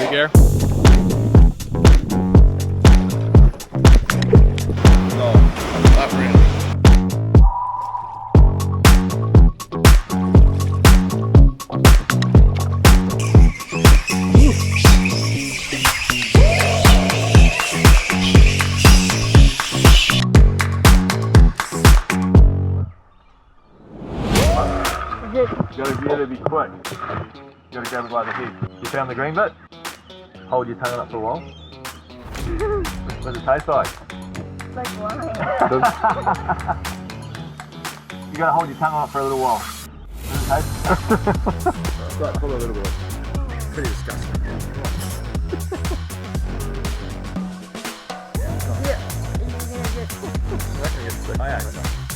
the gear. No, lap ramp. You gotta be quick. You gotta grab it by the head. You found the green bit? Hold your tongue up for a while. What does it taste like? It's like wine. You gotta hold your tongue up for a little while. Does it taste? Right, probably a little bit. Pretty disgusting. Yeah. I reckon it gets sick. Oh yeah.